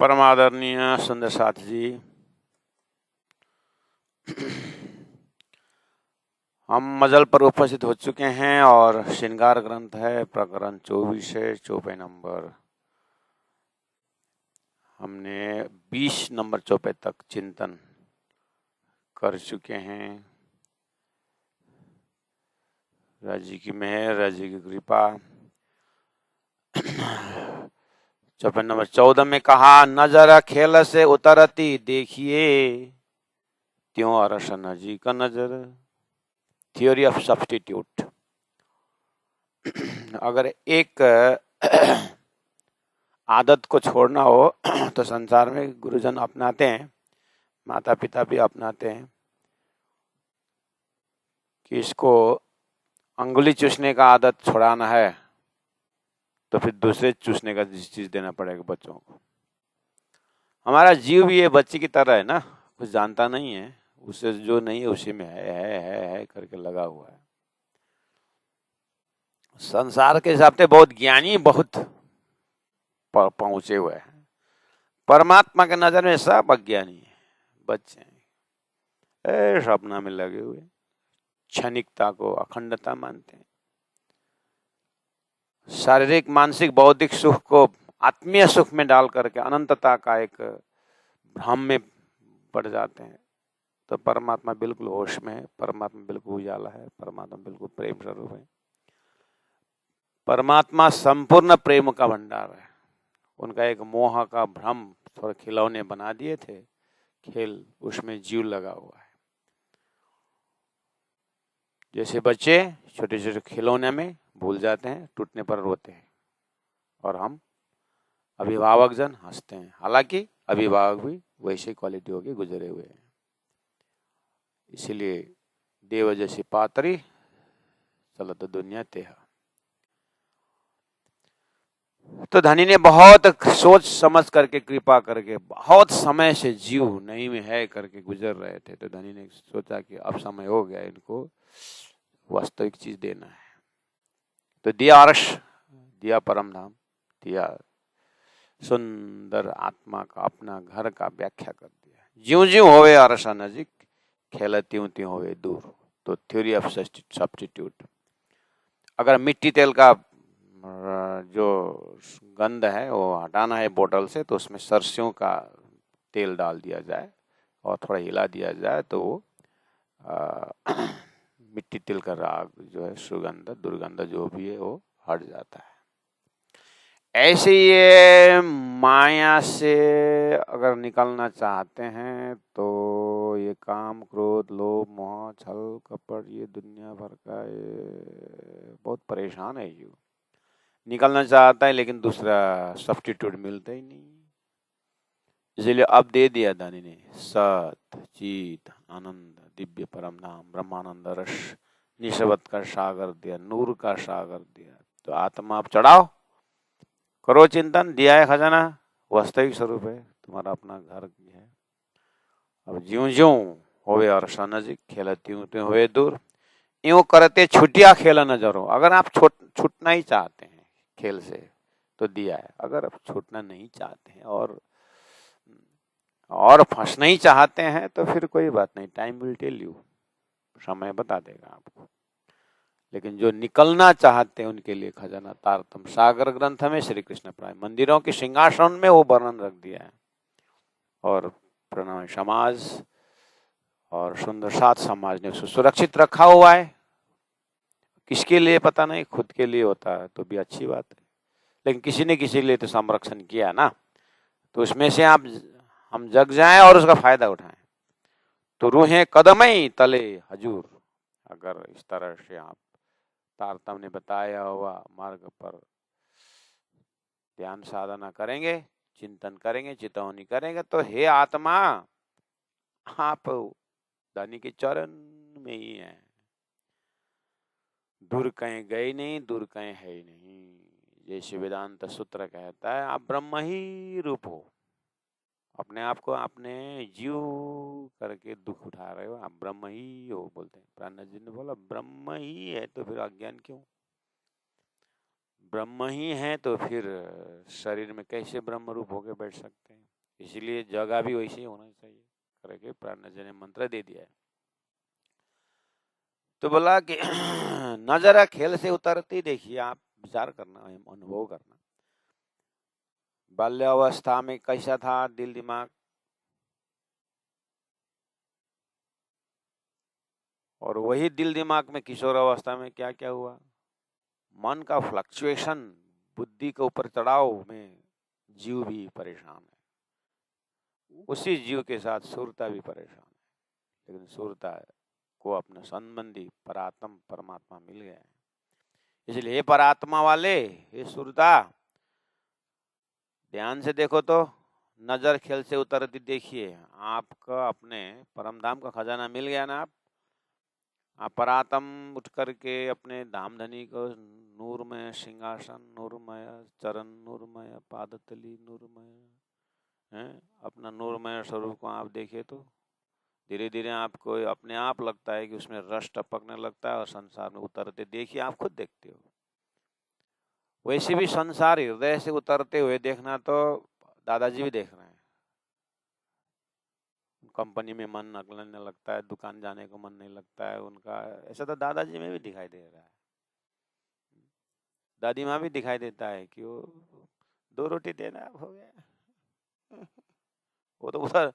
परम आदरणीय सुंदर साथ जी, हम मजल पर उपस्थित हो चुके हैं और श्रृंगार ग्रंथ है, प्रकरण 24 है, 24 नंबर। हमने 20 नंबर 24 तक चिंतन कर चुके हैं। राजी की मेहर, राजी की कृपा। 24 नंबर 14 में कहा, नजर खेल से उतरती देखिए त्यों अरसन जी का नजर। Theory of substitute. अगर एक आदत को छोड़ना हो तो संसार में गुरुजन अपनाते हैं, माता पिता भी अपनाते हैं कि इसको अंगुली चूसने का आदत छुड़ाना है तो फिर दूसरे चूसने का चीज देना पड़ेगा बच्चों को। हमारा जीव भी ये बच्चे की तरह है ना, कुछ जानता नहीं है, उसे जो नहीं है उसी में है करके लगा हुआ है। संसार के हिसाब से बहुत ज्ञानी, बहुत पहुंचे हुए हैं। परमात्मा के नजर में सब अज्ञानी है, बच्चे हैं, सपना में लगे हुए, क्षणिकता को अखंडता मानते हैं, शारीरिक मानसिक बौद्धिक सुख को आत्मीय सुख में डाल करके अनंतता का एक भ्रम में पड़ जाते हैं। तो परमात्मा बिल्कुल होश में है, परमात्मा बिल्कुल उजाला है, परमात्मा बिल्कुल प्रेम स्वरूप है, परमात्मा संपूर्ण प्रेम का भंडार है। उनका एक मोह का भ्रम थोड़े खिलौने बना दिए थे, खेल उसमें जीव लगा हुआ है। जैसे बच्चे छोटे छोटे खिलौने में भूल जाते हैं, टूटने पर रोते हैं, और हम अभिभावक जन हंसते हैं, हालांकि अभिभावक भी वैसे क्वालिटी होके गुजरे हुए हैं। इसीलिए देव जैसी पात्री चलत दुनिया तेहा। तो धनी ने बहुत सोच समझ करके, कृपा करके, बहुत समय से जीव नहीं में है करके गुजर रहे थे। तो धनी ने सोचा कि अब समय हो गया, इनको वास्तविक चीज देना है। तो दिया अर्श, दिया परम धाम, दिया सुंदर आत्मा का अपना घर का व्याख्या कर दिया। ज्यों ज्यों होवे अर्श नजीक, खेल त्यों त्यों होवे दूर। तो थ्योरी ऑफ सब्स्टिट्यूट। अगर मिट्टी तेल का जो गंध है वो हटाना है बोतल से, तो उसमें सरसों का तेल डाल दिया जाए और थोड़ा हिला दिया जाए तो वो मिट्टी तेल का राग जो है, सुगंध दुर्गंध जो भी है, वो हट जाता है। ऐसे ये माया से अगर निकलना चाहते हैं तो ये काम क्रोध लोभ मोह छल कपट, ये दुनिया भर का ये बहुत परेशान है। जीव निकलना चाहता है लेकिन दूसरा सब्स्टिट्यूट मिलता ही नहीं, इसलिए अब दे दिया धनी ने सत चित आनंद दिव्य परम धाम ब्रह्मानंद रस निस्बत का सागर दिया, नूर का सागर दिया। तो आत्मा आप चढ़ाओ, करो चिंतन, दिया है खजाना, वास्तविक स्वरूप है, तुम्हारा अपना घर है। अब ज्यों ज्यों होवे और नजीक, खेल त्यों त्यों होवे दूर, यूं करते छुटिया खेल नजरो। अगर आप छूटना ही चाहते हैं खेल से तो दिया है, अगर आप छूटना नहीं चाहते हैं और फंसना ही चाहते हैं तो फिर कोई बात नहीं, टाइम विल टेल यू, समय बता देगा आपको। लेकिन जो निकलना चाहते हैं उनके लिए खजाना तारतम सागर ग्रंथ में श्री कृष्ण प्राय मंदिरों के सिंहासन में वो वर्णन रख दिया है। और प्रणव समाज और सुंदर साथ समाज ने उसको सुरक्षित रखा हुआ है। किसके लिए पता नहीं, खुद के लिए होता है तो भी अच्छी बात है, लेकिन किसी ने किसी के लिए तो संरक्षण किया ना, तो उसमें से हम जग जाएं और उसका फायदा उठाएं। तो रूहें कदमई तले हजूर, अगर इस तरह से आप तारतम्य ने बताया हुआ मार्ग पर ध्यान साधना करेंगे, चिंतन करेंगे, चितौनी करेंगे, तो हे आत्मा आप धनी के चरण में ही है, दूर कहीं गए नहीं, दूर कहीं है ही नहीं। जैसे वेदांत सूत्र कहता है, आप ब्रह्म ही रूप हो, अपने आप को आपने जीव करके दुख उठा रहे हो, आप ब्रह्म ही हो बोलते हैं। प्राणनाथ जी ने बोला ब्रह्म ही है तो फिर अज्ञान क्यों? ब्रह्म ही है तो फिर शरीर में कैसे ब्रह्म रूप होके बैठ सकते हैं? इसलिए जगह भी वैसे ही होना चाहिए करके प्राणजय ने मंत्र दे दिया है। तो बोला कि नजर खेल से उतरती, देखिए आप विचार करना, अनुभव करना, बाल्यावस्था में कैसा था दिल दिमाग, और वही दिल दिमाग में किशोर अवस्था में क्या क्या हुआ। मन का फ्लक्चुएशन, बुद्धि के ऊपर चढ़ाव में जीव भी परेशान है, उसी जीव के साथ सुरता भी परेशान है, लेकिन सुरता को अपने संबंधी परात्म परमात्मा मिल गया है। इसलिए हे परात्मा वाले, हे सुरता, ध्यान से देखो तो नजर खेल से उतरती, देखिए आपका अपने परम धाम का खजाना मिल गया ना। आप परातम उठ करके अपने धामधनी को नूरमय सिंहासन, नूरमय चरण, नूरमय पादतली, नूरमय है, अपना नूरमय स्वरूप को आप देखिए तो धीरे धीरे आपको अपने आप लगता है कि उसमें रस टपकने लगता है और संसार में उतरते देखिए, आप खुद देखते हो। वैसे भी संसार हृदय से उतरते हुए देखना तो दादाजी भी देख रहे हैं। कंपनी में मन न लगने लगता है, दुकान जाने को मन नहीं लगता है उनका, ऐसा तो दादाजी में भी दिखाई दे रहा है। दादी माँ भी दिखाई देता है कि वो 2 रोटी देना हो गया वो तो उधर,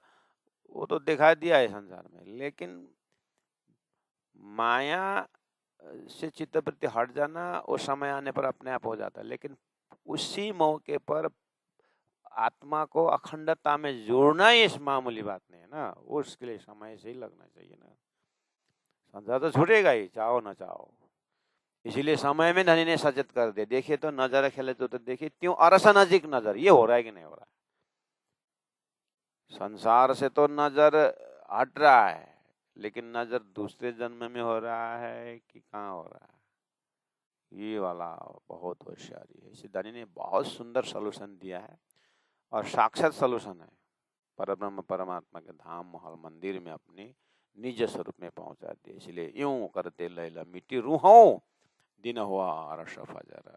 वो तो दिखा दिया है संसार में। लेकिन माया से चित्तवृत्ति हट जाना वो समय आने पर अपने आप हो जाता है, लेकिन उसी मौके पर आत्मा को अखंडता में जोड़ना ही इस मामूली बात नहीं है ना, उसके लिए समय से ही लगना चाहिए ना। संसार तो छूटेगा ही, चाहो ना चाहो। इसीलिए समय में धनी ने सचेत कर दिया, देखिए तो नजर खेले तो देखिए त्यों अरसा नजीक नजर, ये हो रहा है कि नहीं हो रहा है। संसार से तो नजर हट रहा है, लेकिन नजर दूसरे जन्म में हो रहा है कि कहाँ हो रहा है, ये वाला बहुत होशियारी है। इसी धनी ने बहुत सुंदर सलूशन दिया है और साक्षात सलूशन है। परब्रह्म परमात्मा के धाम महल मंदिर में अपनी निज स्वरूप में पहुंचा दिया। इसलिए यूं करते लैला मिट्टी रूहों दिन हुआ अरश फजर,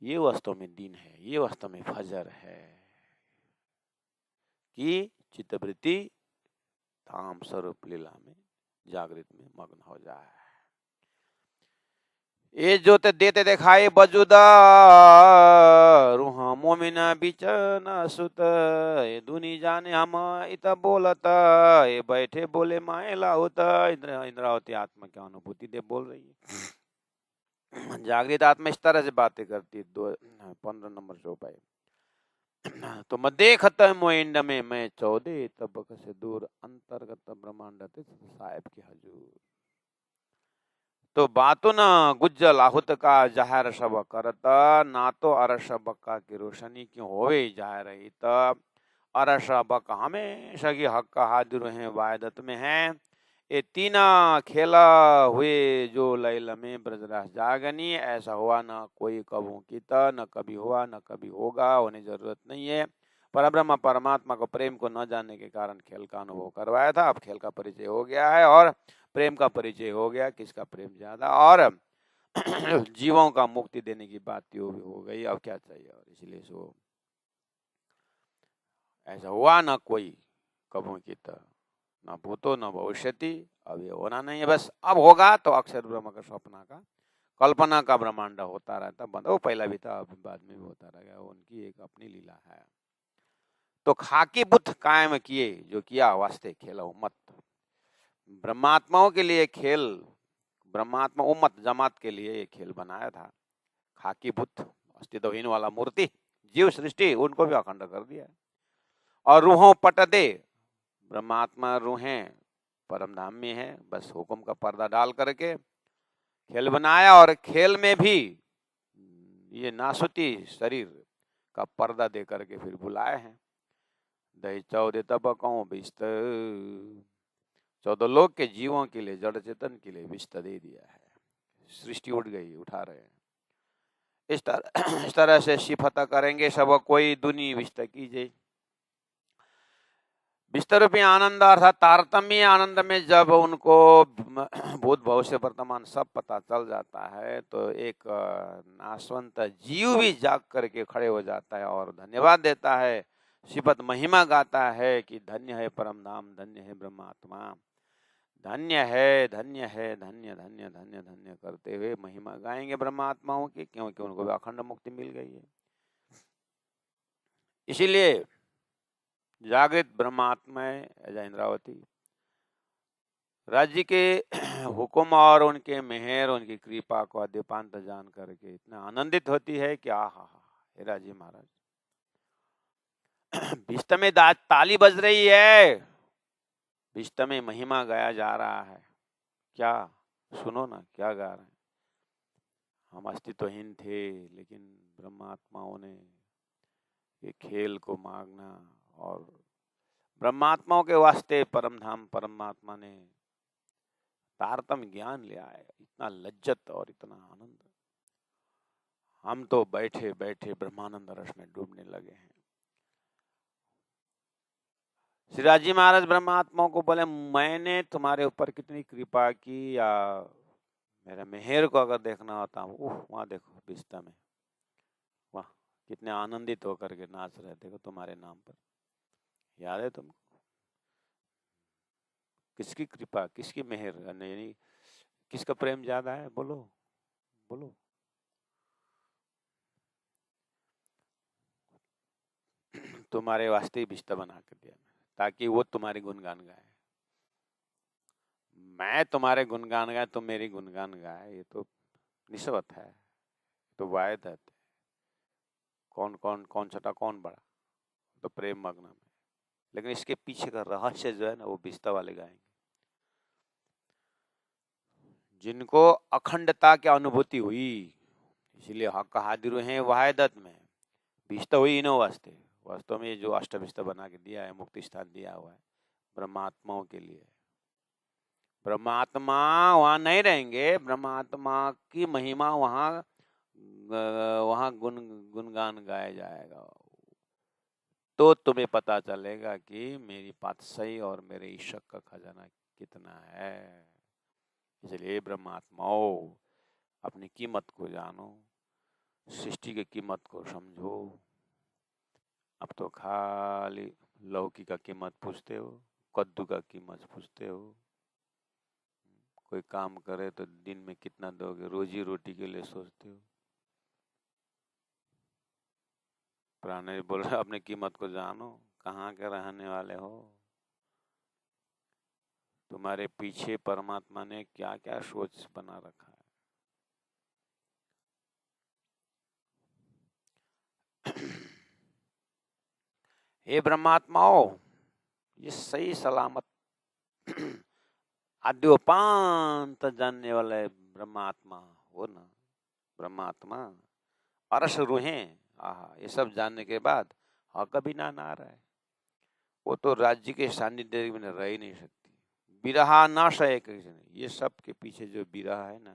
ये वास्तव में दिन है, ये वास्तव में फजर है कि चित्तवृत्ति धाम स्वरूप लीला में जागृत में मग्न हो जाए। ये जो ते देते दिखाए बजुदा रूहा मोमिना बीच न सुत, ये दुनी जाने हम इत बोलत, ये बैठे बोले माए लाउत। इंद्रावती आत्मा की अनुभूति दे बोल रही है। जागृत आत्मा इस तरह से बातें करती है। 15 नंबर चौपाई। तो मैं देखत मोइंड में मैं 14 तबक से दूर अंतर्गत ब्रह्मांड साहेब की हजूर। तो बातु न गुज्जल आहुत का जाहिर सब करत, ना तो अरस बक्का की रोशनी क्यों होवे जाहिर रही। तब अरस बक हमेशा की हक का हाजिर हैं वायदत में है। ये तीना खेला हुए जो लैल में ब्रजरास जागनी, ऐसा हुआ ना कोई कबू कीता, न कभी हुआ न कभी होगा, होने जरूरत नहीं है। परब्रह्म परमात्मा को प्रेम को न जानने के कारण खेल का अनुभव करवाया था, अब खेल का परिचय हो गया है और प्रेम का परिचय हो गया, किसका प्रेम ज्यादा, और जीवों का मुक्ति देने की बात हो गई, अब क्या चाहिए। और इसलिए सो ऐसा हुआ ना कोई कबू कीता, न भूतो न भविष्यति, अब ये होना नहीं है, बस अब होगा तो अक्षर ब्रह्म का स्वप्न का कल्पना का ब्रह्मांड होता रहता, वो पहला भी था, अभी बाद में भी होता रहेगा, उनकी एक अपनी लीला है। तो खाकी बुद्ध कायम किए जो किया वास्ते खेलो मत। ब्रह्मात्माओं के लिए खेल, ब्रह्मात्मा उम्मत जमात के लिए ये खेल बनाया था। खाकी बुद्ध अस्तित्वहीन वाला मूर्ति जीव सृष्टि उनको भी अखंड कर दिया। और रूहों पट दे, ब्रह्मात्मा रूहें परम धाम में है, बस हुक्म का पर्दा डाल करके खेल बनाया। और खेल में भी ये नासुती शरीर का पर्दा दे करके फिर बुलाए हैं। दही 14 तबकों बिस्त, 14 लोग के जीवों के लिए, जड़ चेतन के लिए विस्त दे दिया है। सृष्टि उठ गई, उठा रहे हैं। इस तरह से सिफत करेंगे सब कोई दुनी विस्त कीजिए। विस्तर रूपी आनंद अर्थात तारतम्य आनंद में जब उनको भूत भविष्य वर्तमान सब पता चल जाता है, तो एक नाशवंत जीव भी जाग करके खड़े हो जाता है और धन्यवाद देता है श्रीपद महिमा गाता है कि धन्य है परम धाम, धन्य है ब्रह्मात्मा, धन्य है, धन्य है, धन्य धन्य धन्य धन्य करते हुए महिमा गाएंगे ब्रह्मात्माओं की, क्योंकि उनको अखंड मुक्ति मिल गई है। इसीलिए जागृत ब्रह्मात्मा अजय इंद्रावती राज्य के हुक्म और उनके मेहर, उनकी कृपा को अद्यपांत जान करके इतना आनंदित होती है कि आहा, हे राजी महाराज, विष्ट में ताली बज रही है, विष्ट में महिमा गाया जा रहा है। क्या सुनो ना, क्या गा रहे हैं। हम अस्तित्वहीन थे, लेकिन ब्रह्मात्माओं ने ये खेल को मांगना और ब्रह्मात्माओं के वास्ते परम धाम परमात्मा ने तारतम ज्ञान लिया है। इतना लज्जत और इतना आनंद, हम तो बैठे बैठे ब्रह्मानंद रस में डूबने लगे हैं। श्रीराजी महाराज ब्रह्मात्माओं को बोले, मैंने तुम्हारे ऊपर कितनी कृपा की, या मेरा मेहर को अगर देखना होता, वहां देखो बिस्ता में, वाह कितने आनंदित होकर के नाच रहे, देखो तुम्हारे नाम पर। याद है तुमको? किसकी कृपा, किसकी मेहर, यानी किसका प्रेम ज्यादा है? बोलो बोलो। तुम्हारे वास्ते ही बिस्ता बना कर दिया ताकि वो तुम्हारे गुणगान गाए। मैं तुम्हारे गुणगान गाए, तुम मेरी गुणगान गाए, ये तो निस्बत है, तो वायद है। कौन कौन कौन छोटा कौन बड़ा, तो प्रेम मग्न में। लेकिन इसके पीछे का रहस्य जो है ना, वो बिस्ता वाले गाएंगे, जिनको अखंडता की अनुभूति हुई। इसलिए हक हाजिर हैं वाहिदत में, बिस्ता हुई इन्हों वास्ते। वास्तव में ये जो अष्टबिस्ता बना के दिया है, मुक्ति स्थान दिया हुआ है ब्रह्मात्माओं के लिए। ब्रह्मात्मा वहां नहीं रहेंगे, ब्रह्मात्मा की महिमा वहां वहां गुणगान गाया जाएगा। तो तुम्हें पता चलेगा कि मेरी बात सही और मेरे ईश्वर का खजाना कितना है। इसलिए ब्रह्मात्माओं, अपनी कीमत को जानो, सृष्टि की कीमत को समझो। अब तो खाली लौकी का कीमत पूछते हो, कद्दू का कीमत पूछते हो। कोई काम करे तो दिन में कितना दोगे, रोजी रोटी के लिए सोचते हो। प्राणी बोल रहे अपनी कीमत को जानो, कहाँ के रहने वाले हो। तुम्हारे पीछे परमात्मा ने क्या क्या सोच बना रखा है। हे ब्रह्मात्माओं, ये सही सलामत आद्योपांत जानने वाले ब्रह्मात्मा हो ना, ब्रह्मात्मा अरस रूहें, आहा, ये सब जानने के बाद कभी ना आ रहा है। वो तो राज्य के सानिध्य में रह ही नहीं सकती। बिरहा ना सहे किसी ने। ये सब के पीछे जो बिरहा है ना,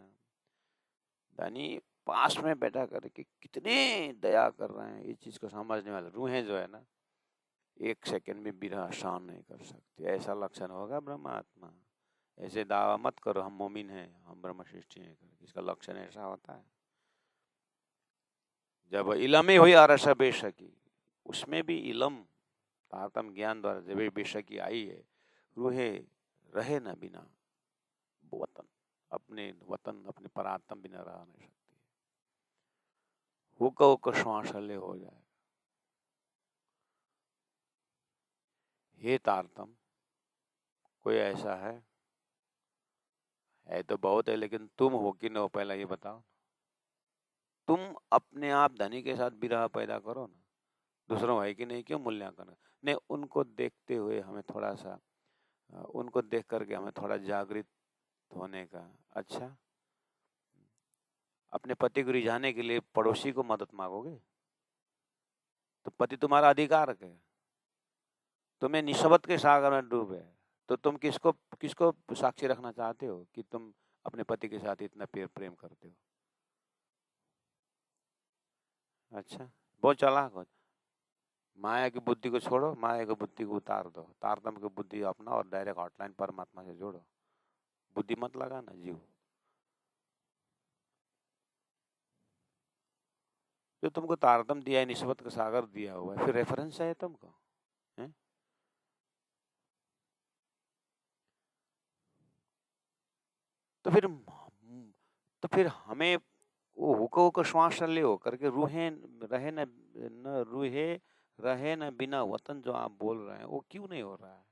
यानी पास में बैठा करके कितने दया कर रहे हैं, ये चीज को समझने वाले रूहें जो है ना, एक सेकंड में बिरहा सहन नहीं कर सकती। ऐसा लक्षण होगा ब्रह्मात्मा। ऐसे दावा मत करो हम मोमिन हैं, हम ब्रह्म सृष्टि हैं, इसका लक्षण ऐसा होता है। जब इलम हुई अरस बेशकी, उसमें भी इलम तारतम ज्ञान द्वारा जब बेशकी आई है, रूहें रहे ना बिना वतन, अपने वतन अपने परात्म बिना रह नहीं सकती। हुक श्वासले हो जाए। हे तारतम, कोई ऐसा है तो बहुत है, लेकिन तुम हो कि न हो, पहला ये बताओ। तुम अपने आप धनी के साथ विरह पैदा करो ना, दूसरों है कि नहीं, क्यों मूल्यांकन नहीं। उनको देखते हुए हमें थोड़ा सा, उनको देख करके हमें थोड़ा जागृत होने का। अच्छा, अपने पति को रिझाने के लिए पड़ोसी को मदद मांगोगे? तो पति तुम्हारा अधिकार है, तुम्हें निस्बत के सागर में डूबे, तो तुम किसको किसको साक्षी रखना चाहते हो कि तुम अपने पति के साथ इतना प्रेम करते हो? अच्छा, बहुत चालाक हो। माया की बुद्धि को छोड़ो, माया की बुद्धि को उतार दो, तारतम की बुद्धि अपना और डायरेक्ट हॉटलाइन परमात्मा से जोड़ो। बुद्धि मत लगाना जीव। जो तुमको तारतम दिया है, निस्बत का सागर दिया हुआ है, फिर रेफरेंस है तुमको है? तो फिर हमें वो हुको श्वास ले हो करके रूहे रहे न रूहे रहे न बिना वतन जो आप बोल रहे हैं वो क्यों नहीं हो रहा है?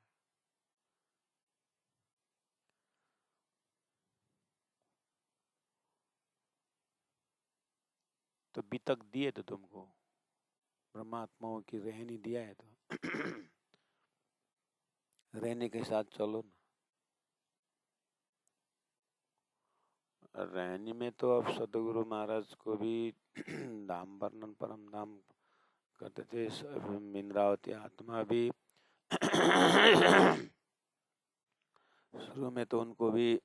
तो बीतक दिए तो तुमको ब्रह्मात्माओं की रहनी दिया है, तो रहने के साथ चलो ना। रहनी में तो अब सदगुरु महाराज को भी धाम वर्णन परम धाम करते थे, इंद्रावती आत्मा भी शुरू में तो उनको भी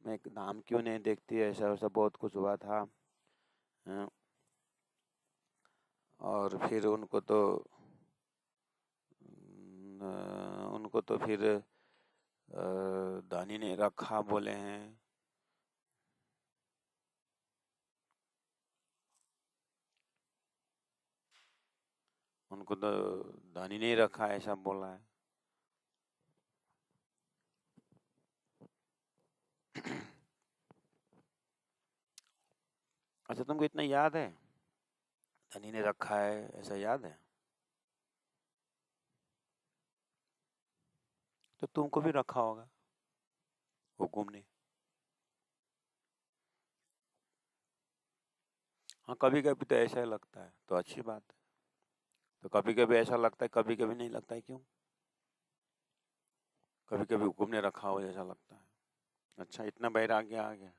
मैं धाम क्यों नहीं देखती, ऐसा वैसा बहुत कुछ हुआ था। और फिर उनको तो फिर दानी ने रखा बोले हैं। उनको तो दानी ने रखा ऐसा बोला है। अच्छा, तुमको इतना याद है धनी ने रखा है ऐसा याद है? तो तुमको भी रखा होगा हुकुम ने। हाँ, कभी कभी तो ऐसा ही लगता है तो अच्छी बात है। तो कभी कभी ऐसा लगता है, कभी कभी नहीं लगता है, क्यों? कभी कभी हुकुम ने रखा हो ऐसा लगता है। अच्छा, इतना वैराग्य आ गया,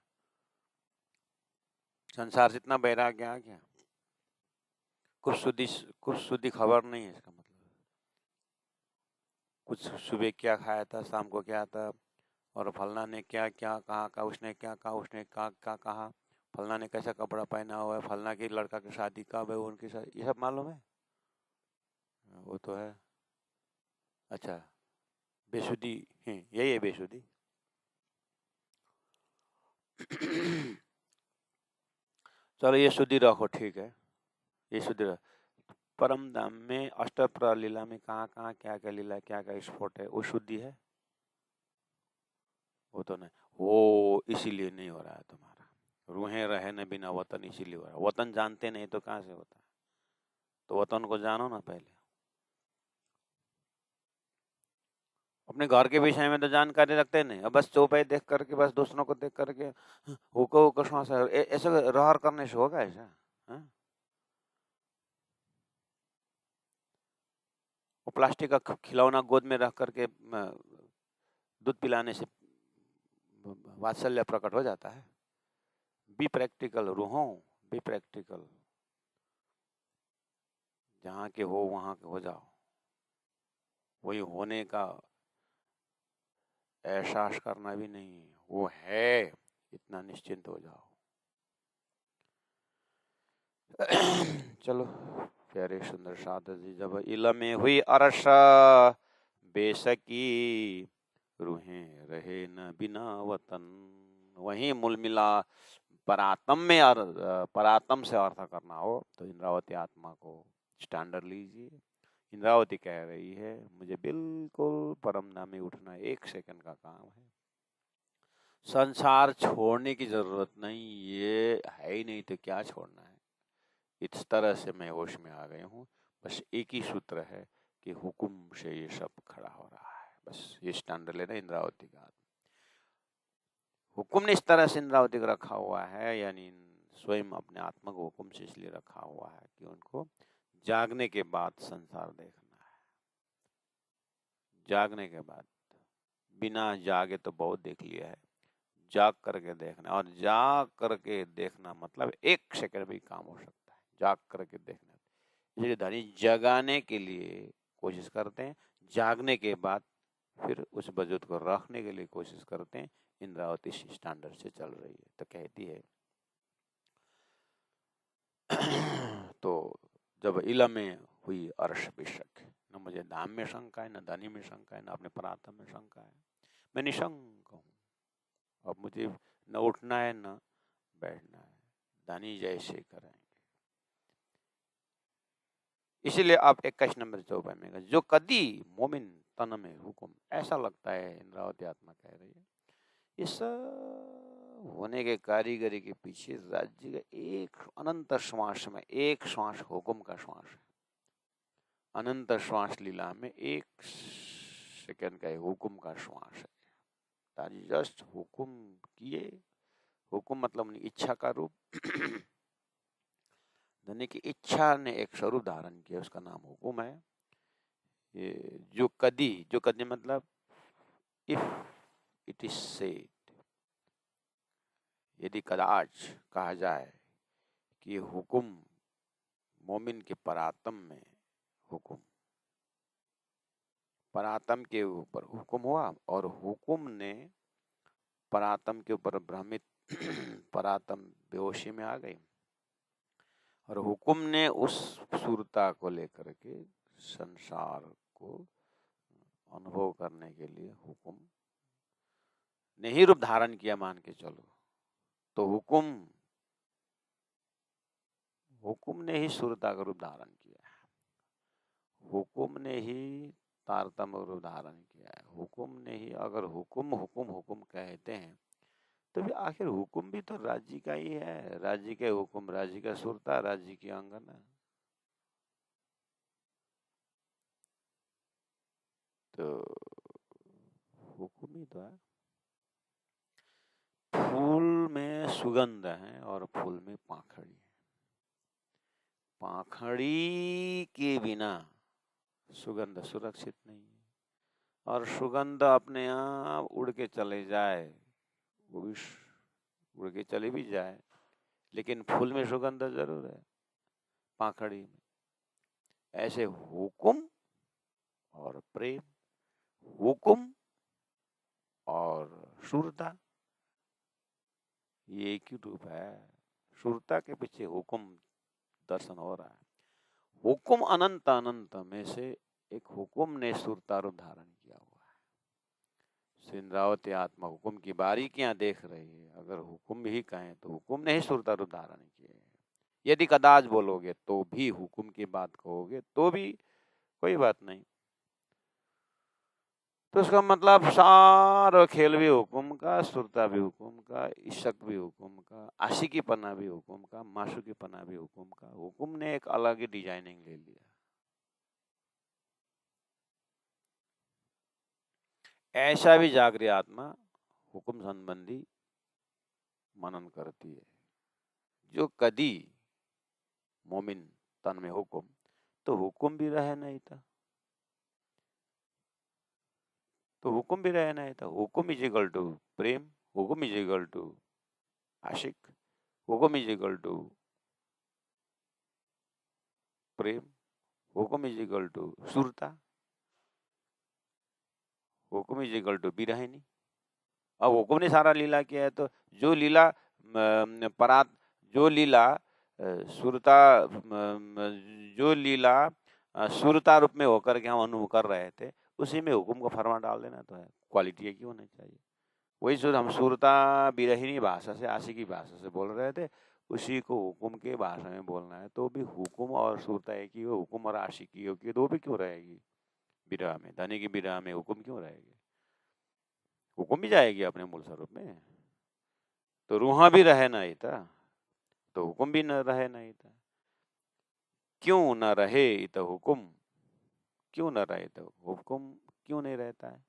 संसार से इतना वैराग्य आ गया। कुछ शुद्धि खबर नहीं है इसका मतलब। कुछ सुबह क्या खाया था, शाम को क्या था, और फलना ने क्या क्या कहा, उसने क्या कहा, उसने क्या क्या कहा, फलना ने कैसा कपड़ा पहना हुआ है, फलना की लड़का की शादी कब है, उनकी शादी, ये सब मालूम है? वो तो है। अच्छा, बेसुधी है, यही है बेसुधी। चलो ये शुद्धि रखो, ठीक है, ये शुद्धि रखो। परम धाम में अष्टप्रहर लीला में कहाँ कहाँ क्या क्या लीला, क्या क्या स्फोट है, वो शुद्धि है? वो तो नहीं, वो इसीलिए नहीं हो रहा है तुम्हारा। रूहें रहे न बिना वतन, इसीलिए हो रहा है। वतन जानते नहीं तो कहाँ से होता है? तो वतन को जानो ना पहले। अपने घर के विषय में तो जानकारी रखते नहीं, अब बस चौपाई देख करके, बस दूसरों को देख करके हुको श्वास ऐसे रहर करने से होगा ऐसा? हाँ? वो प्लास्टिक का खिलौना गोद में रख करके दूध पिलाने से वात्सल्य प्रकट हो जाता है? बी प्रैक्टिकल रूहों, बी प्रैक्टिकल। जहाँ के हो वहाँ के हो जाओ, वही होने का एहसास करना भी नहीं, वो है इतना निश्चिंत हो जाओ। चलो, प्यारे सुंदर साधु जी, जब इल में हुई अरस बेसकी, रूहें रहे न बिना वतन। वहीं मूल मिला। परातम में परातम से अर्थ करना हो तो इंद्रावती आत्मा को स्टैंडर्ड लीजिए। इंद्रावती कह रही है मुझे बिल्कुल परम धाम में उठना 1 सेकंड का काम है, संसार छोड़ने की जरूरत नहीं, ये है ही नहीं तो क्या छोड़ना है। इस तरह से मैं होश में आ गया हूँ। बस एक ही सूत्र है कि हुकुम से ये सब खड़ा हो रहा है, बस ये स्टैंडर्ड लेना इंद्रावती का। हुकुम ने इस तरह से इंद्रावती को रखा हुआ है, यानी स्वयं अपने आत्मा को हुकुम से इसलिए रखा हुआ है कि उनको जागने के बाद संसार देखना है। जागने के बाद, बिना जागे तो बहुत देख लिया है, जाग करके देखना। और जाग करके देखना मतलब 1 सेकंड भी काम हो सकता है, जाग करके देखना। इसलिए धनी जगाने के लिए कोशिश करते हैं, जागने के बाद फिर उस वजूद को रखने के लिए कोशिश करते हैं। इंद्रावती स्टैंडर्ड से चल रही है तो कहती है तो जब इलम में हुई अर्श बेशक, न मुझे धाम में शंका है, न धनी में शंका है, न अपने परात्म में शंका है। मैं निशंक हूँ। अब मुझे न उठना है न बैठना है, धनी जैसे करेंगे। इसीलिए आप 21 नंबर चौपाई में जो कदी मोमिन तन में हुकुम, ऐसा लगता है इंद्रावती आत्मा कह रही है इस होने के कारीगरी के पीछे राज्य का एक अनंत श्वास में एक श्वास हुकुम का श्वास है। अनंत श्वास लीला में एक सेकंड का हुकुम का श्वास है। ताजी जस्ट हुकुम किए, हुकुम मतलब इच्छा का रूप धनी की इच्छा ने एक स्वरूप धारण किया, उसका नाम हुकुम है। ये जो कदी मतलब इफ इट इज सेड, यदि कदाच कहा जाए कि हुकुम मोमिन के परातम में हुकुम, परातम के ऊपर हुकुम हुआ और हुकुम ने परातम के ऊपर भ्रमित परातम बेहोशी में आ गई और हुकुम ने उस सुरता को लेकर के संसार को अनुभव करने के लिए हुकुम ने ही रूप धारण किया मान के चलो। तो हुकुम ने ही सुरता का रूप धारण किया है, हुकुम ने ही तारतम्य रूप धारण किया है, हुकुम ने ही। अगर हुकुम हुकुम हुकुम कहते हैं तो भी आखिर हुकुम भी तो राज्य का ही है। राज्य के हुकुम, राज्य का सुरता, राज्य की अंगना, तो हुकुम ही तो है। फूल में सुगंध है और फूल में पाखड़ी है। पाखड़ी के बिना सुगंध सुरक्षित नहीं है और सुगंध अपने आप उड़ के चले जाए, वो भी उड़ के चले भी जाए, लेकिन फूल में सुगंध जरूर है, पाखड़ी में। ऐसे हुकुम और प्रेम, हुकुम और शूरता, ये एक ही रूप है। शूरता के पीछे हुकुम दर्शन हो रहा है। हुकुम अनंत अनंत में से एक हुकुम ने शूरता रूप धारण किया हुआ है। इंद्रावती आत्मा हुकुम की बारीकियां देख रही है। अगर हुकुम ही कहें तो हुकुम ने ही शूरता रूप धारण किए है। यदि कदाच बोलोगे तो भी, हुकुम की बात कहोगे तो भी कोई बात नहीं। तो उसका मतलब सारा खेल भी हुकुम का, सुरता भी हुकुम का, इश्क भी हुकुम का, आशिकी पना भी हुकुम का, माशूकी पना भी हुकुम का। हुकुम ने एक अलग ही डिजाइनिंग ले लिया। ऐसा भी जागृत आत्मा हुकुम संबंधी मनन करती है। जो कदी मोमिन तन में हुकुम, तो हुकुम भी रहे नहीं था, तो हुकुम भी रहे नहीं था। Hukum is equal to prem, hukum is equal to aashiq, hukum is equal to prem, hukum is equal to surta, hukum is equal to birhini. अब हुकुम ने सारा लीला किया है, तो जो लीला परात, जो लीला सुरता, जो लीला सुरता रूप में होकर के हम अनुभव कर रहे थे, उसी में हुकुम को फरमा डाल देना तो है। क्वालिटी एक ही होनी चाहिए। वही जो हम सुरता बिरहिनी भाषा से, आशिकी भाषा से बोल रहे थे, उसी को हुकुम के भाषा में बोलना है। तो भी हुकुम और सुरता एक ही हो, हुकुम और आशिकी हो कि दो भी क्यों रहेगी विरह में? धनी की विरह में हुकुम क्यों रहेगी? हुकुम भी जाएगी अपने मूल स्वरूप में। तो रूहा भी रहे नहीं था, तो हुकुम भी न रहे नहीं था। क्यों न रहे तो हुकुम, क्यों न रहे तो हुकुम क्यों नहीं रहता है?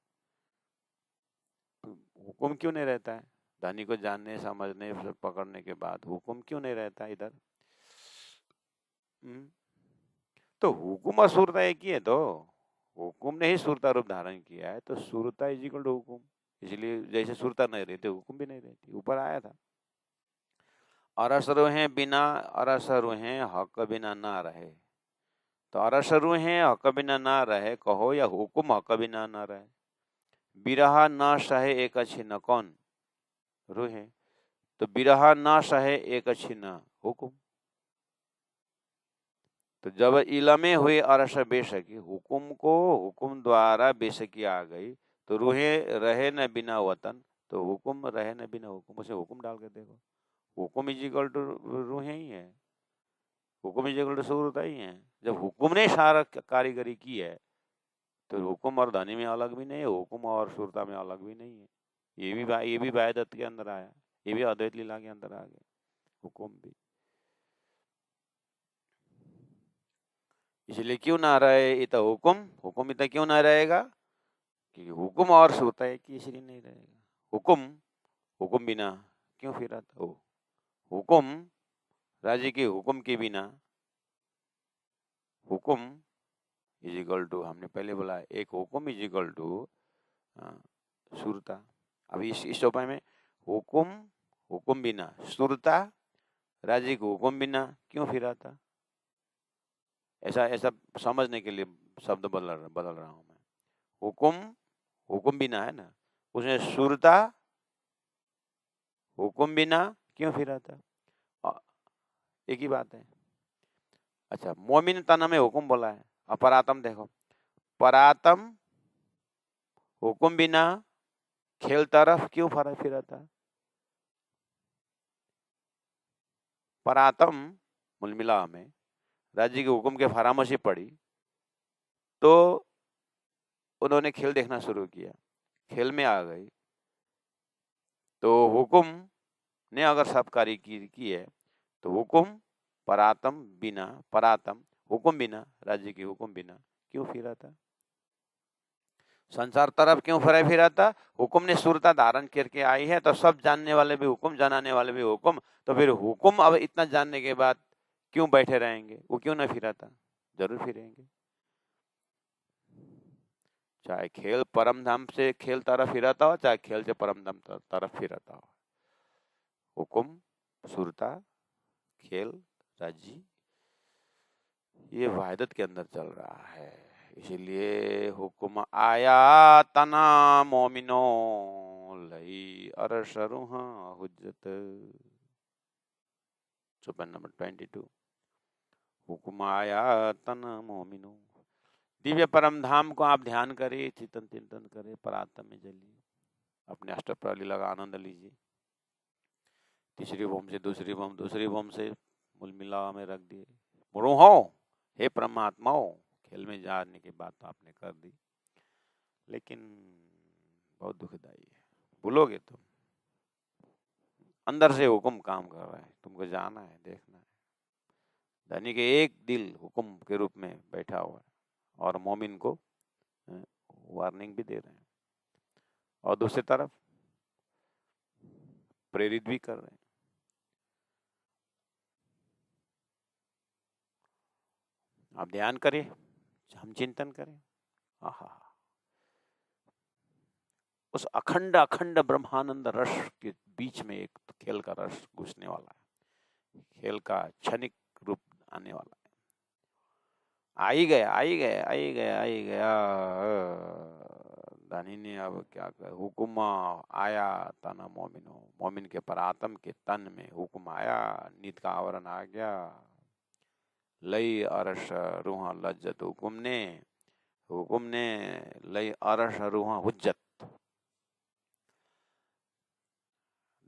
हुकुम क्यों नहीं रहता है? धनी को जानने समझने पकड़ने के बाद हुकुम क्यों नहीं रहता इधर? तो हुकुम और सुरता एक ही है। तो हुकुम ने ही सुरता रूप धारण किया है, तो सुरता इज इक्वल टू हुकुम। इसलिए जैसे सुरता नहीं रहती, हुकुम भी नहीं रहती। ऊपर आया था, अरस रूहें बिना, अरस रूहें हक बिना ना रहे। तो अरस रूहें हक बिना ना रहे कहो, या हुकुम हक बिना ना रहे। बिरहा ना सहे एक अच्छी न कौन रूहें, तो बिरहा ना सहे एक अच्छी न हुकुम। तो जब इलमे हुए अरस बेसकी, हुकुम को हुकुम द्वारा बेसकी आ गई, तो रूहें रहे न बिना वतन, तो हुकुम रहे न बिना हुकुम। उसे हुकुम डाल के देखो, हुकुम इज इक्वल टू रूहें ही है। हुकुम इक्वल टू सुरता ही है। जब हुकुम ने सारा कारीगरी की है तो हुकुम और ध्वनि में अलग भी नहीं है, हुकुम और सुरता में अलग भी नहीं है। ये भी वायदत के अंदर आया, ये भी अद्वैत लीला के अंदर आ गया, हुकुम भी। इसलिए क्यों ना रहे इत हुकुम, हुकुम इत क्यों ना रहेगा, क्योंकि हुकुम और सुरता एक ही, इसलिए नहीं रहेगा। हुकुम, हुकुम बिना क्यों फिर आता हो, हुकुम राजी के हुकुम के बिना, हुकुम इज इक्वल टू, हमने पहले बोला एक हुकुम इज इक्वल टू सुरता। अब इस उपाय में हुकुम, हुकुम बिना सुरता, राजी के हुकुम बिना क्यों फिर आता, ऐसा ऐसा समझने के लिए शब्द बदल रहा हूं मैं। हुकुम, हुकुम बिना है ना, उसने सुरता, हुकुम बिना क्यों फिर आता, एक ही बात है। अच्छा, मोमिन तना में हुकुम बोला है, अपरातम देखो, परातम हुकुम बिना खेल तरफ क्यों फरा फिराता, परातम मूल मिला में राज्य के हुकुम के फरामोशी पड़ी तो उन्होंने खेल देखना शुरू किया, खेल में आ गई। तो हुकुम ने अगर सब कार्य की है तो हुकुम परातम बिना, परातम हुकुम बिना, राज्य के हुकुम बिना क्यों फिराता, संसार तरफ क्यों फरे फिराता, हुकुम ने सुरता धारण करके आई है तो सब जानने वाले भी हुकुम, जनाने वाले भी हुकुम, तो फिर हुकुम अब इतना जानने के बाद क्यों बैठे रहेंगे, वो क्यों ना फिराता, जरूर फिरेंगे। चाहे खेल परम धाम से खेल तरफ फिराता हो, चाहे खेल से परम धाम तरफ फिराता हो, हुकुम, सुरता, खेल, राजी, ये वाहिदत के अंदर चल रहा है। इसीलिए हुकुम आया तना मोमिनो लई अरशरुह हुज्जत, चौपाई नंबर 22। हुकुम आया तना मोमिनो, दिव्य परम धाम को आप ध्यान करिए, चिंतन चिंतन करें, परात्म में चलिए, अपने अष्टप्रहर लीला का आनंद लीजिए। तीसरी बम से दूसरी बम, दूसरी बम से मूल मिला में रख दिए, मुड़ो हो हे परमात्माओ, खेल में जाने की बात तो आपने कर दी, लेकिन बहुत दुखदाई है, भूलोगे तुम, अंदर से हुक्म काम कर रहा है, तुमको जाना है, देखना है। धनी के एक दिल हुक्म के रूप में बैठा हुआ है और मोमिन को वार्निंग भी दे रहे हैं, और दूसरी तरफ प्रेरित भी कर रहे हैं। आप ध्यान करिए, हम चिंतन करें, आहा, उस अखंड अखंड ब्रह्मानंद रस के बीच में एक खेल का रस घुसने वाला है, खेल का क्षणिक रूप आने वाला है। आ ही गया, आ ही गया, आ ही गया, आ ही गया। धनी ने अब क्या कर, हुकुम आया तना मोमिनो, मोमिन के परात्म के तन में हुक्म आया, नीत का आवरण आ गया, लई अरश रूह लज्जत, हुकुम ने लई अरश रूह हुज्जत,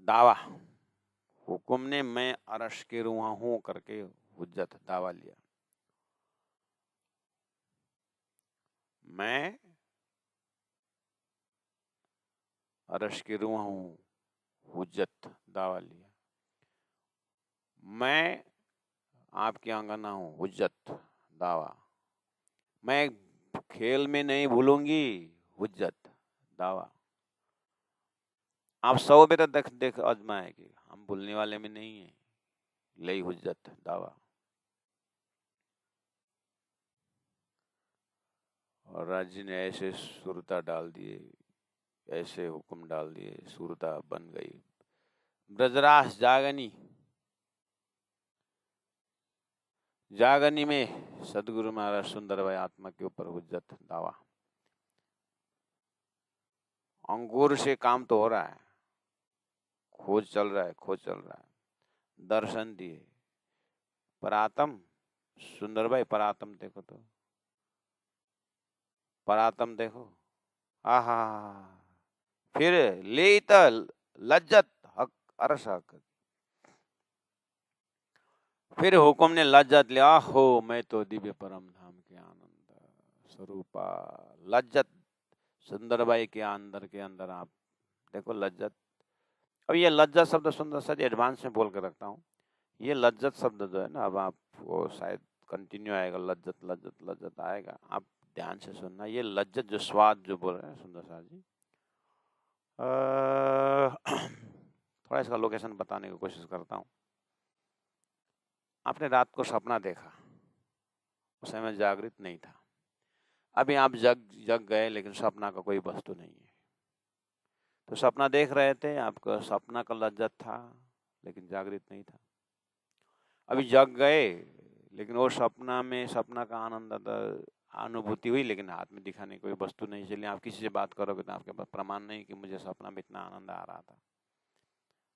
दावा, हुकुम ने मैं अरश के रूह हूं करके हुज्जत दावा लिया, मैं अरश की रूह हूं, हुज्जत दावा लिया, मैं आपकी आंगना हूं, हुज्जत दावा, मैं खेल में नहीं भूलूंगी, हुज्जत दावा। आप 100 पे तो देख देख आजमाए कि हम भूलने वाले में नहीं है, लई हुज्जत दावा। और राज्य ने ऐसे सुरता डाल दिए, ऐसे हुक्म डाल दिए, सुरता बन गई, ब्रजरास जागनी, जागनी में सदगुरु महाराज सुंदर भाई आत्मा के ऊपर हुज्जत दावा। अंकुर से काम तो हो रहा है, खोज चल रहा है, खोज चल रहा है, दर्शन दिए, परातम, सुंदर भाई परातम देखो तो, परातम देखो, आहा, फिर ले लज्जत हक अरस हक, फिर हुक्म ने लज्जत लिया, हो मैं तो दिव्य परम धाम के आनंद स्वरूपा। लज्जत सुंदरबाई के अंदर आप देखो लज्जत। अब ये लज्जत शब्द सुंदर सर एडवांस में बोल के रखता हूँ। ये लज्जत शब्द जो है ना, अब आपको शायद कंटिन्यू आएगा, लज्जत लज्जत लज्जत आएगा, आप ध्यान से सुनना। ये लज्जत जो स्वाद जो बोल रहे हैं सुंदर सर जी, थोड़ा इसका लोकेशन बताने की कोशिश करता हूँ। आपने रात को सपना देखा, उस समय जागृत नहीं था। अभी आप जग जग गए, लेकिन सपना का कोई वस्तु नहीं है। तो सपना देख रहे थे, आपका सपना का लज्जत था, लेकिन जागृत नहीं था। अभी जग गए, लेकिन वो सपना में सपना का आनंद अनुभूति हुई, लेकिन हाथ में दिखाने कोई वस्तु नहीं। चलिए आप किसी से बात करोगे तो आपके पास प्रमाण नहीं कि मुझे सपना में इतना आनंद आ रहा था,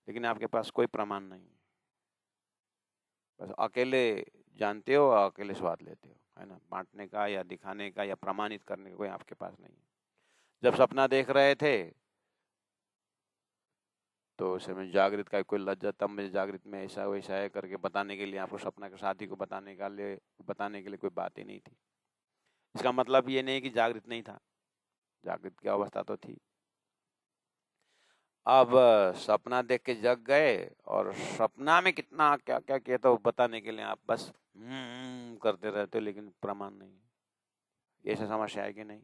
लेकिन आपके पास कोई प्रमाण नहीं है। बस अकेले जानते हो और अकेले स्वाद लेते हो, है ना। बांटने का या दिखाने का या प्रमाणित करने का कोई आपके पास नहीं है। जब सपना देख रहे थे तो उस समय जागृत का कोई लज्जत, तब मुझे जागृत में ऐसा वैसा है करके बताने के लिए, आपको सपना के साथी को बताने के लिए कोई बात ही नहीं थी। इसका मतलब ये नहीं कि जागृत नहीं था, जागृत की अवस्था तो थी। अब सपना देख के जग गए, और सपना में कितना क्या क्या किया था वो बताने के लिए आप बस करते रहते हो, लेकिन प्रमाण नहीं है। ऐसा समस्या है कि नहीं?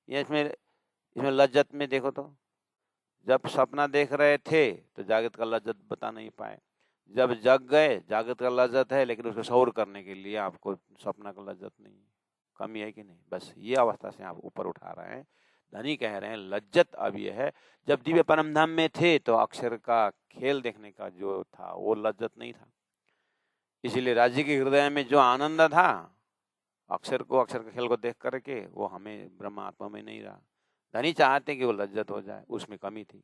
ये इसमें इसमें लज्जत में देखो तो, जब सपना देख रहे थे तो जागृत का लज्जत बता नहीं पाए। जब जग गए, जागृत का लज्जत है, लेकिन उसको सौर करने के लिए आपको सपना का लज्जत नहीं है। कमी है कि नहीं? बस ये अवस्था से आप ऊपर उठा रहे हैं। धनी कह रहे हैं लज्जत अब ये है, जब दिव्य परम धाम में थे तो अक्षर का खेल देखने का जो था वो लज्जत नहीं था। इसीलिए राज्य के हृदय में जो आनंद था, अक्षर के खेल को देख करके, वो हमें ब्रह्म आत्मा में नहीं रहा। धनी चाहते हैं कि वो लज्जत हो जाए, उसमें कमी थी।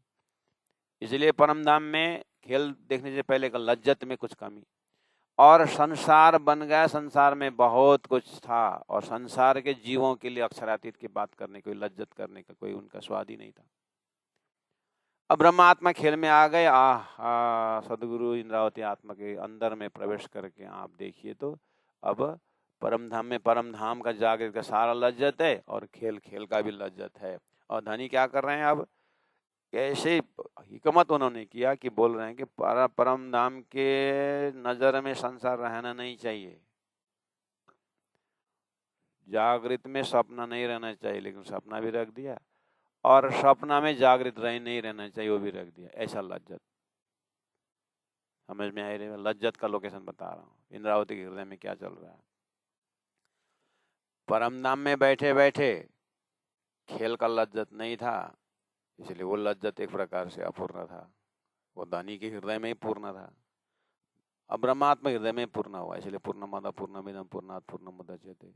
इसलिए परम धाम में खेल देखने से पहले का लज्जत में कुछ कमी, और संसार बन गया। संसार में बहुत कुछ था, और संसार के जीवों के लिए अक्षरातीत की बात करने, कोई लज्जत करने का कोई उनका स्वाद ही नहीं था। अब ब्रह्मात्मा खेल में आ गए। सदगुरु इंद्रावती आत्मा के अंदर में प्रवेश करके आप देखिए तो अब परम धाम में परम धाम का जागृत का सारा लज्जत है, और खेल खेल का भी लज्जत है। और धनी क्या कर रहे हैं अब? ऐसे हिकमत उन्होंने किया कि बोल रहे हैं कि परम धाम के नजर में संसार रहना नहीं चाहिए। जागृत में सपना नहीं रहना चाहिए, लेकिन सपना भी रख दिया, और सपना में जागृत नहीं रहना चाहिए, वो भी रख दिया। ऐसा लज्जत। समझ में आई रही? लज्जत का लोकेशन बता रहा हूँ, इंद्रावती के हृदय में क्या चल रहा है। परम धाम में बैठे बैठे खेल का लज्जत नहीं था, इसलिए वो लज्जत एक प्रकार से अपूर्ण था। वो धनी के हृदय में ही पूर्ण था। अब ब्रह्मात्मा हृदय में पूर्ण हुआ, इसलिए पूर्णमद पूर्णमिदं पूर्णात् पूर्णमुदच्यते।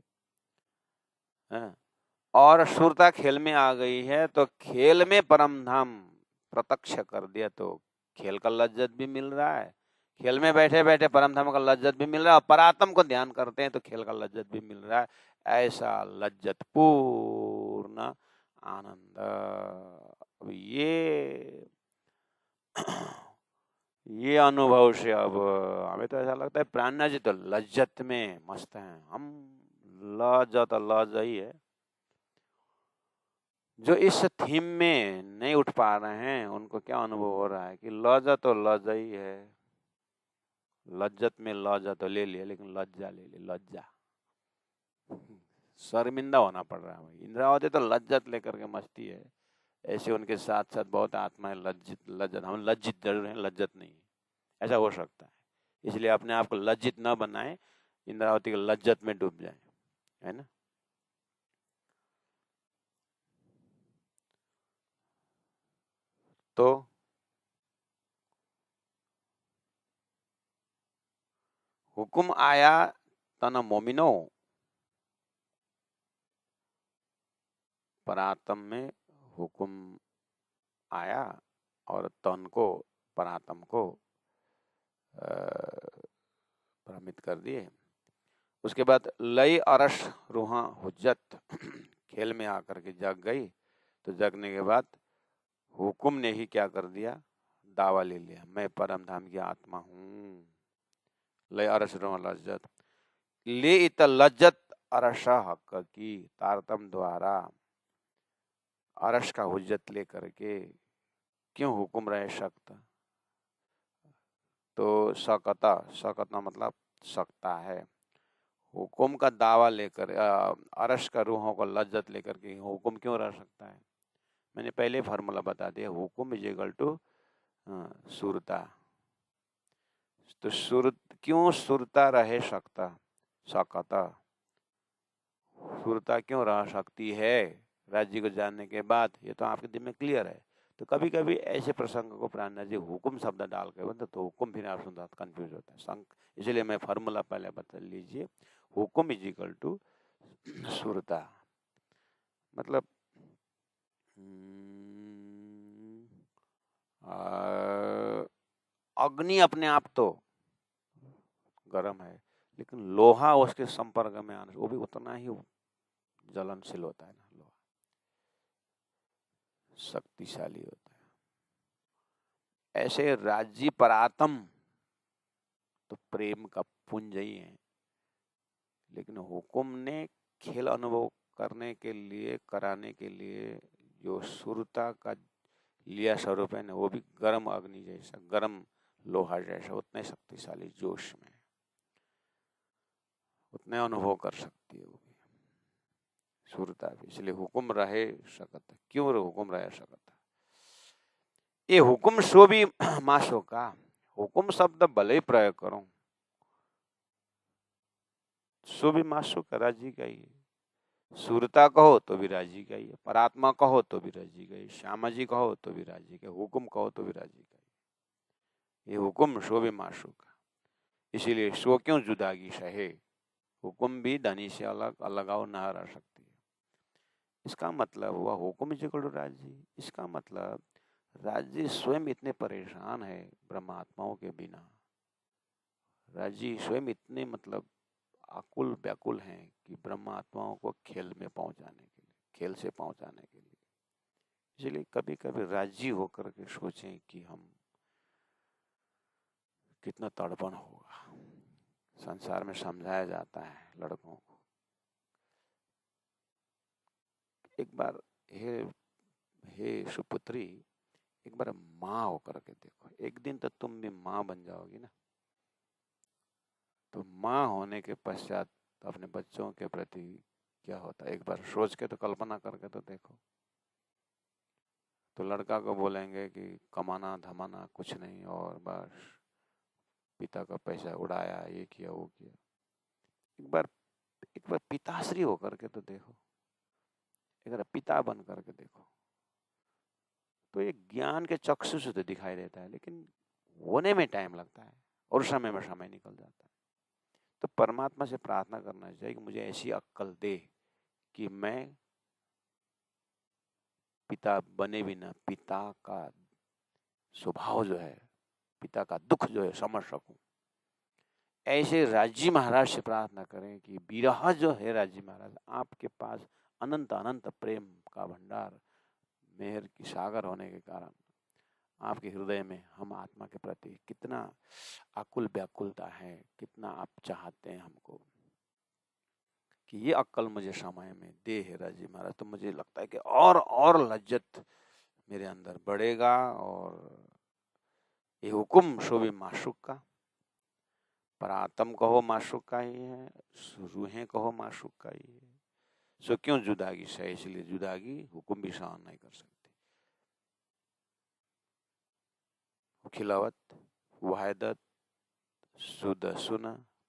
और सुरता खेल में आ गई है, तो खेल में परम धाम प्रत्यक्ष कर दिया, तो खेल का लज्जत भी मिल रहा है। खेल में बैठे बैठे परम धाम का लज्जत भी मिल रहा है, और परात्म को ध्यान करते हैं तो खेल का लज्जत भी मिल रहा है। ऐसा लज्जत पूर्ण आनंद। अब ये अनुभव से अब हमें तो ऐसा लगता है प्राणनाथ जी तो लज्जत में मस्त हैं। हम लज्जत लज्जा ही है। जो इस थीम में नहीं उठ पा रहे हैं, उनको क्या अनुभव हो रहा है कि लज्जा तो लज्जा ही है। लज्जत में लज्जा तो ले लिया, लेकिन लज्जा ले ली, लज्जा। शर्मिंदा होना पड़ रहा है भाई। इंद्रावती तो लज्जत लेकर के मस्ती है। ऐसे उनके साथ साथ बहुत आत्माएं लज्जित लज्जत, हम लज्जित जरूर हैं, लज्जत नहीं। ऐसा हो सकता है। इसलिए अपने आप को लज्जित न बनाए, इंद्रावती के लज्जत में डूब जाए, है ना। तो हुकुम आया तन मोमिनो, परातम में हुकुम आया और तन को, परातम को भ्रमित कर दिए। उसके बाद लई अरस रूहा हुज्जत, खेल में आकर के जग गई। तो जगने के बाद हुकुम ने ही क्या कर दिया? दावा ले लिया, मैं परम धाम की आत्मा हूँ। ले अरश रो लज्जत ले इत लज्जत अरश हक की, तारतम द्वारा अरश का हुज्जत लेकर के क्यों हुक्म रहे सख्त, तो सकता मतलब सकता है, हुक्म का दावा लेकर अरश का रूहों को लज्जत लेकर के हुक्म क्यों रह सकता है। मैंने पहले फार्मूला बता दिया, हुक्म इज इक्वल टू सुरता। तो सुरत क्यों सुरता रह सकता, सकता सुरता क्यों रह सकती है राज्य को जानने के बाद, ये तो आपके दिल में क्लियर है। तो कभी कभी ऐसे प्रसंग को प्राणा जी हुक्म शब्द डाल के बोलते तो हुक्म फिर आप सुनता कंफ्यूज होता है संक, इसलिए मैं फार्मूला पहले बता लीजिए, हुक्म इज इक्वल टू सुरता। मतलब अग्नि अपने आप तो गर्म है, लेकिन लोहा उसके संपर्क में आने से वो भी उतना ही जलनशील होता है ना, लोहा शक्तिशाली होता है। ऐसे राज्य परातम तो प्रेम का पुंज ही है, लेकिन हुक्म ने खेल अनुभव करने के लिए, कराने के लिए जो सुरता का लिया स्वरूप है ना, वो भी गर्म अग्नि जैसा, गर्म लोहा जैसा, उतने शक्तिशाली जोश में उतने अनुभव कर सकती है वो भी सुरता भी। इसलिए हुक्म रहे सकता, क्यों हुक्म रहे सकता, ये हुक्म सो भी मासो का, हुक्म शब्द भले ही प्रयोग करूं सो भी मासो का राजी का ही है, सुरता कहो तो भी राजी का ही है, परात्मा कहो तो भी राजी का ही, श्यामा जी कहो तो भी राजी का, हुक्म कहो तो भी राजी का ही। ये हुक्म सो भी मासो का, इसीलिए सो क्यों जुदागी सहे, हुक्म भी धनी से अलग अलगाव ना रह सकती है। इसका मतलब हुआ हुक्म जिक्र राज्य, इसका मतलब राज्य स्वयं इतने परेशान है ब्रह्मात्माओं के बिना, राज्य स्वयं इतने मतलब आकुल व्याकुल हैं कि ब्रह्मात्माओं को खेल में पहुंचाने के लिए, खेल से पहुंचाने के लिए। इसलिए कभी कभी राजी होकर के सोचें कि हम कितना तड़पण होगा। संसार में समझाया जाता है लड़कों को, एक बार हे हे सुपुत्री, एक बार माँ होकर के देखो, एक दिन तो तुम भी माँ बन जाओगी ना। तो माँ होने के पश्चात अपने बच्चों के प्रति क्या होता है, एक बार सोच के तो कल्पना करके तो देखो। तो लड़का को बोलेंगे कि कमाना धमाना कुछ नहीं, और बस पिता का पैसा उड़ाया, ये किया वो किया। एक बार पिताश्री होकर के तो देखो, एक बार पिता बन करके देखो। तो ये ज्ञान के चक्षु से तो दिखाई देता है, लेकिन होने में टाइम लगता है और समय में समय निकल जाता है। तो परमात्मा से प्रार्थना करना चाहिए कि मुझे ऐसी अक्ल दे कि मैं पिता बने बिना पिता का स्वभाव जो है, पिता का दुख जो है समझ सकूं। ऐसे राजी महाराज से प्रार्थना करें कि विरह जो है राजी महाराज, आपके पास अनंत अनंत प्रेम का भंडार, मेहर की सागर होने के कारण आपके हृदय में हम आत्मा के प्रति कितना आकुल व्याकुलता है, कितना आप चाहते हैं हमको, कि ये अक्ल मुझे समय में दे है राजी महाराज। तो मुझे लगता है कि और लज्जत मेरे अंदर बढ़ेगा। और ये हुक्म सो भी माशूक का, परातम कहो माशूक का ही है, रूहें कहो माशूक का ही है। सो क्यों जुदागी सहे, इसलिए जुदागी हुक्म भी सहन नहीं कर सकती। खिलावत वाहिदत सुद सुन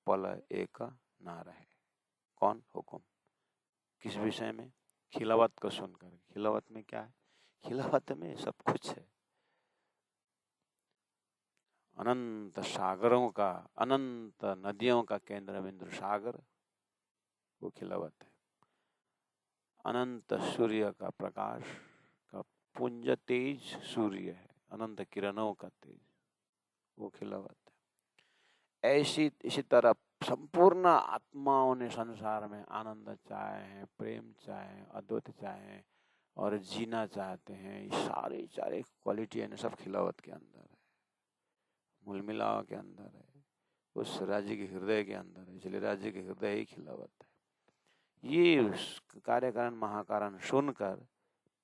पल एक ना रहे। कौन? हुक्म। किस विषय में? खिलावत को सुनकर। खिलावत में क्या है? खिलावत में सब कुछ है। अनंत सागरों का, अनंत नदियों का केंद्र बिंदु सागर, वो खिलावत है। अनंत सूर्य का प्रकाश का पुंज तेज सूर्य है, अनंत किरणों का तेज, वो खिलावत है। ऐसी इसी तरह संपूर्ण आत्माओं ने संसार में आनंद चाहे हैं, प्रेम चाहे हैं, अद्वैत चाहे हैं और जीना चाहते हैं। ये सारी सारी क्वालिटी है सब खिलावत के अंदर है, मूल मिलाव के अंदर है। उस राज्य के हृदय के अंदर, इसलिए राज्य के हृदय ही खिलावत है। ये कार्यकारण महाकारण सुनकर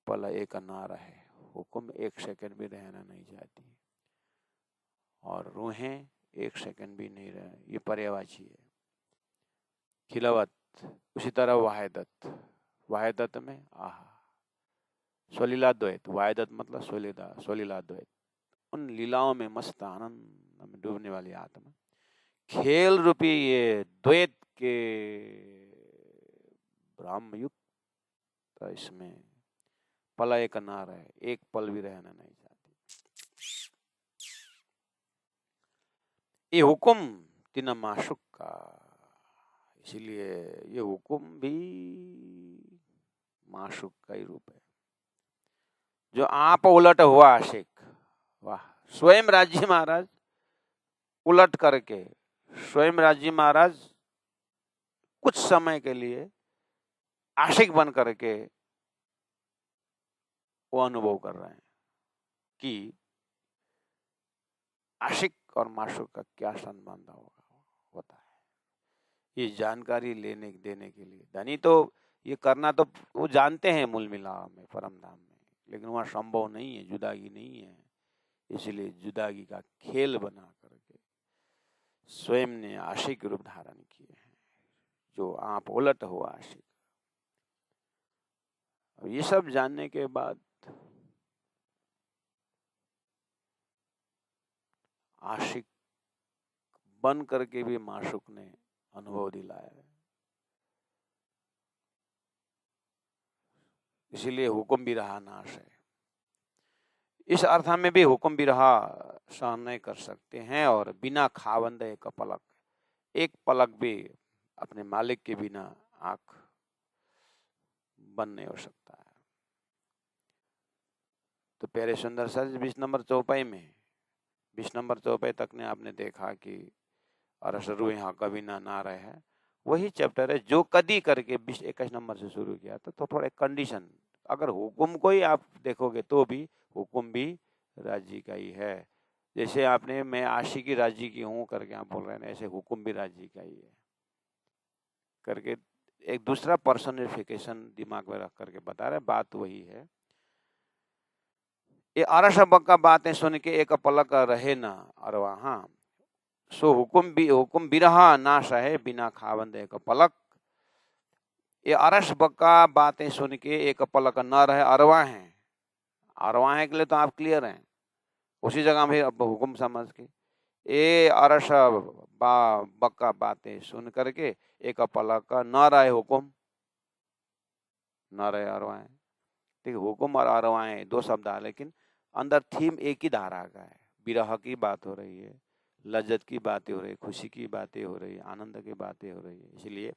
पल एक ना रहे, हुक्म एक सेकंड भी रहना नहीं चाहती, और रूहें एक सेकंड भी नहीं रहे, ये पर्यायवाची है। खिलावत, उसी तरह वाहिदत, वाहिदत में आहा, स्वलीला द्वैत, वाहिदत मतलब स्वलीला द्वैत, उन लीलाओं में मस्त आनंद में डूबने वाली आत्मा, खेल रूपी ये द्वैत के ब्रह्मयुक्त, इसमें पल एक ना रहे, एक पल भी रहना नहीं चाहती। ये हुक्म तीन माशुक का, इसीलिए ये हुक्म भी माशुक का ही रूप है। जो आप उलट हुआ आशिक, वाह, स्वयं राजी महाराज उलट करके, स्वयं राजी महाराज कुछ समय के लिए आशिक बन करके वो अनुभव कर रहे हैं कि आशिक और माशूक का क्या संबंध होता है। ये जानकारी लेने देने के लिए धनी तो ये करना तो वो जानते हैं मूल मिलाप में, परम धाम में, लेकिन वहाँ संभव नहीं है, जुदागी नहीं है, इसलिए जुदागी का खेल बना करके स्वयं ने आशिक रूप धारण किए हैं, जो आप उलट हो आशिक। ये सब जानने के बाद आशिक बन करके भी माशूक ने अनुभव दिलाया है, इसीलिए हुक्म भी रहा नाश है। इस अर्थ में भी हुक्म भी रहा सहन नहीं कर सकते हैं, और बिना खावंद एक पलक भी अपने मालिक के बिना आंख बंद नहीं हो सकता है। तो प्यारे सुंदर सर 20 नंबर चौपाई में, 20 नंबर चौपाई तक ने आपने देखा कि अरसरू यहाँ कभी ना रहे है, वही चैप्टर है जो कदी करके 21 नंबर से शुरू किया था। तो थोड़ा कंडीशन, अगर हुक्म को ही आप देखोगे तो भी हुक्म भी राजी का ही है। जैसे आपने मैं आशिकी राजी की हूँ करके आप बोल रहे हैं, ऐसे हुक्म भी राजी का ही है करके एक दूसरा पर्सनिफिकेशन दिमाग में रख करके बता रहे, बात वही है। ये अरस बक्का बातें सुन के एक पलक रहे ना, और वहां सो हुक्म बिरहा ना सहे बिना खावंद एक पलक। ये अरस बक्का बातें सुन के एक पलक न रहे, अरवा है, अरवा है के लिए तो आप क्लियर हैं, उसी जगह में अब हुक्म समझ के ये अरस बक्का बातें सुन करके एक पलक न रहे, हुक्म न रहे अरवाएं। ठीक है, हुक्म और अरवाएं दो शब्द है, लेकिन अंदर थीम एक ही धारा का है। विरह की बात हो रही है, लज्जत की बातें हो रही है, खुशी की बातें हो रही है, आनंद की बातें हो रही है। इसलिए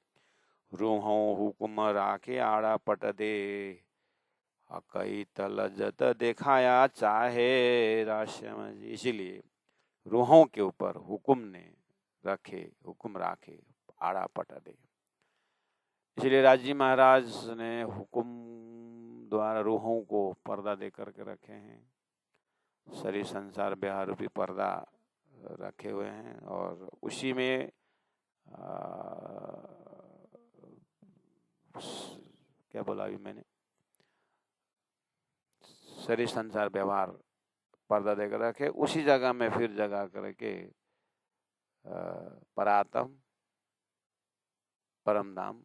रूहों हुक्म राखे आड़ा पट दे, कई लज्जत दिखाया चाहे राश्यम। इसीलिए रूहों के ऊपर हुक्म ने हुक्म राखे आड़ा पट दे। इसलिए राजी महाराज ने हुक्म द्वारा रूहों को पर्दा दे करके रखे हैं, शरीर संसार व्यवहार रूपी पर्दा रखे हुए हैं, और उसी में क्या बोला अभी मैंने, शरीर संसार व्यवहार पर्दा देकर रखे, उसी जगह में फिर जगह करके परातम, परम धाम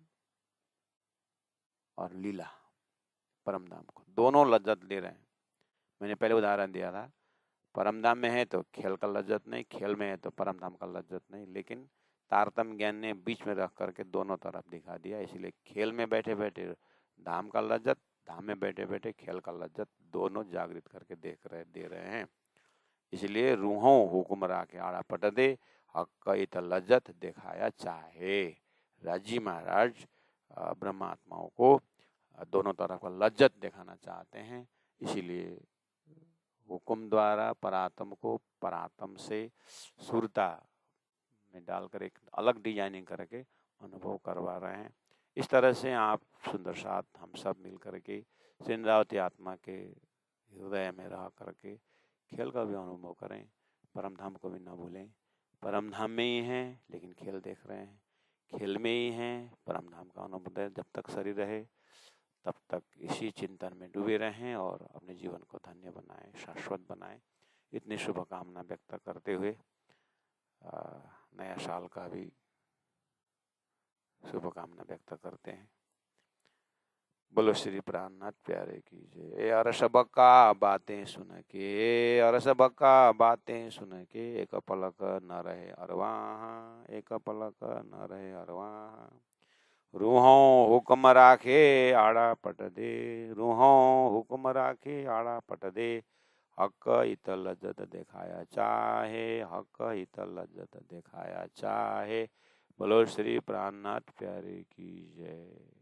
और लीला परम धाम को दोनों लज्जत ले रहे हैं। मैंने पहले उदाहरण दिया था, परम धाम में है तो खेल का लज्जत नहीं, खेल में है तो परम धाम का लज्जत नहीं, लेकिन तारतम्य ज्ञान ने बीच में रख करके दोनों तरफ दिखा दिया। इसलिए खेल में बैठे बैठे धाम का लज्जत, धाम में बैठे बैठे खेल का लज्जत, दोनों जागृत करके दे रहे हैं। इसलिए रूहों हुक्म राखे आड़ा पट दे, हक लज्जत दिखाया चाहे। राजी महाराज ब्रह्मात्माओं को दोनों तरफ का लज्जत दिखाना चाहते हैं, इसीलिए हुक्म द्वारा परात्म को परात्म से सुरता में डालकर एक अलग डिजाइनिंग करके अनुभव करवा रहे हैं। इस तरह से आप सुंदर साथ हम सब मिल करके सिंद्रावती आत्मा के हृदय में रह करके खेल का भी अनुभव करें, परम धाम को भी न भूलें। परम धाम में ही हैं लेकिन खेल देख रहे हैं, खेल में ही हैं परम धाम का अनुभव जब तक शरीर रहे तब तक इसी चिंतन में डूबे रहें और अपने जीवन को धन्य बनाएं, शाश्वत बनाएं। इतनी शुभकामना व्यक्त करते हुए नया साल का भी शुभकामना व्यक्त करते हैं। बोलो श्री प्राणनाथ प्यारे की जय। अरस बका बातें सुन के, अरस बका बातें सुन के, एक पलक न रहे अरवाह, एक पलक न रहे अरवाह। रूहों हुक्म राखे आड़ा पट दे, रूहों हुक्म राखे आड़ा पट दे। हक हित लज्जत दिखाया चाहे, हक हित लज्जत दिखाया चाहे। बोलो श्री प्राणनाथ प्यारे की जय।